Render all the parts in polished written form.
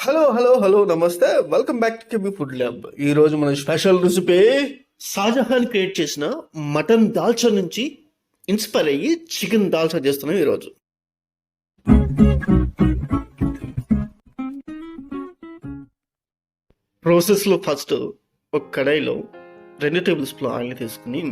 Hello నమస్తే, welcome back to KB food lab. ఈ రోజు మన స్పెషల్ రెసిపీ షాజహాన్ క్రియేట్ చేసిన మటన్ దాల్చా నుంచి ఇన్స్పైర్ అయ్యి చికెన్ దాల్చా చేస్తున్నాం ఈరోజు. ప్రాసెస్లో ఫస్ట్ ఒక కడాయిలో 2 టేబుల్ స్పూన్ ఆయిల్ తీసుకుని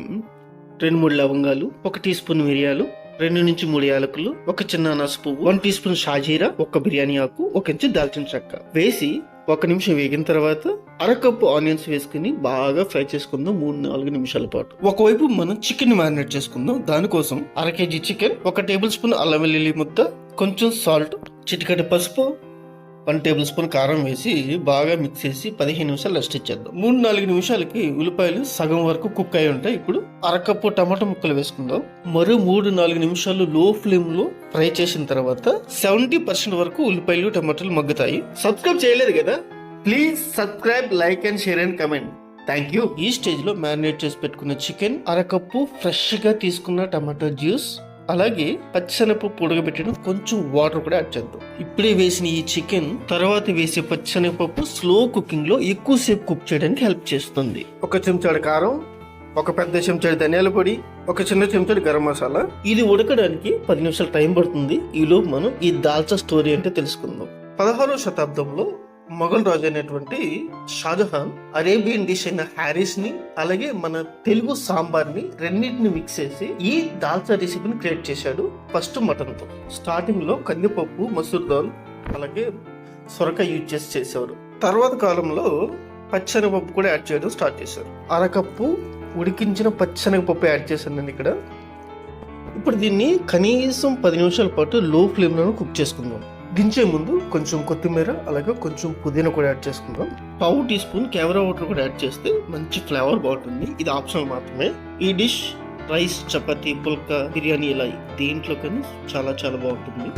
2-3 లవంగాలు, 1 టీ స్పూన్ మిరియాలు, 2 నుంచి 3 యాలకులు, 1 చిన్న అనాస పువ్వు, 1 టీ స్పూన్ షాజీరా, 1 బిర్యానీ ఆకు, 1 ఇంచు దాల్చిన చెక్క వేసి 1 నిమిషం వేగిన తర్వాత 1/2 కప్పు ఆనియన్స్ వేసుకుని బాగా ఫ్రై చేసుకుందాం 3-4 నిమిషాల పాటు. ఒకవైపు మనం చికెన్ మ్యారినేట్ చేసుకుందాం. దానికోసం 1/2 కేజీ చికెన్, 1 టేబుల్ స్పూన్ అల్లం వెల్లుల్లి ముద్ద, కొంచెం సాల్ట్, చిటికెడు పసుపు, 1 టేబుల్ స్పూన్ కారం వేసి బాగా మిక్స్ చేసి 15 నిమిషాలు రెస్ట్ ఇచ్చేద్దాం. 3-4 నిమిషాలకి ఉల్లిపాయలు సగం వరకు కుక్ అయి ఉంటాయి. ఇప్పుడు 1/2 కప్పు టమాటా ముక్కలు వేసుకుందాం. మరో 3-4 నిమిషాలు లో ఫ్లేమ్ లో ఫ్రై చేసిన తర్వాత 70% వరకు ఉల్లిపాయలు టమాటాలు మగ్గుతాయి. సబ్స్క్రైబ్ చేయలేదు కదా, please subscribe, like and share and comment. Thank you. ఈ స్టేజ్ లో మ్యారినేట్ చేసి పెట్టుకున్న చికెన్, 1/2 కప్పు ఫ్రెష్ గా తీసుకున్న టమాటా జ్యూస్, అలాగే పచ్చిశనగపప్పు ఉడకబెట్టడం, కొంచెం వాటర్ కూడా యాడ్ చేద్దాం. ఇప్పుడే వేసిన ఈ చికెన్ తర్వాత వేసే పచ్చిశనగపప్పు స్లో కుకింగ్ లో ఎక్కువసేపు కుక్ చేయడానికి హెల్ప్ చేస్తుంది. 1 చెంచాడు కారం, 1 పెద్ద చెంచాడు ధనియాల పొడి, 1 చిన్న చెంచాడు గరం మసాలా. ఇది ఉడకడానికి 10 నిమిషాలు టైం పడుతుంది. ఈలో మనం ఈ దాల్చా స్టోరీ అంటే తెలుసుకుందాం. 16వ శతాబ్దంలో మొఘల్ రాజు అయినటువంటి షాజహాన్ అరేబియన్ డిష్ అయిన హ్యారీస్ ని, అలాగే మన తెలుగు సాంబార్ ని రెండింటిని మిక్స్ చేసి ఈ దాల్చా రెసిపీని క్రియేట్ చేశాడు. ఫస్ట్ మటన్ తో స్టార్టింగ్ లో కందిపప్పు, మసూర్ దాల్, అలాగే సొరకాయ యూజ్ చేసి చేసేవారు. తర్వాత కాలంలో పచ్చిశనగపప్పు కూడా యాడ్ చేయడం స్టార్ట్ చేశారు. 1/2 కప్పు ఉడికించిన పచ్చిశనగపప్పు యాడ్ చేశాను నేను ఇక్కడ. ఇప్పుడు దీన్ని కనీసం 10 నిమిషాల పాటు లో ఫ్లేమ్ లో కుక్ చేసుకుందాం. దించే ముందు కొంచెం కొత్తిమీర, అలాగే కొంచెం పుదీనా కూడా యాడ్ చేసుకుందాం. 1/2 టీ స్పూన్ కేవరా వాటర్ కూడా యాడ్ చేస్తే మంచి ఫ్లేవర్ బాగుంటుంది. ఇది ఆప్షనల్ మాత్రమే. ఈ డిష్ రైస్, చపాతీ, పుల్కా, బిర్యానీ ఇలా దేంట్లో కానీ చాలా చాలా బాగుంటుంది.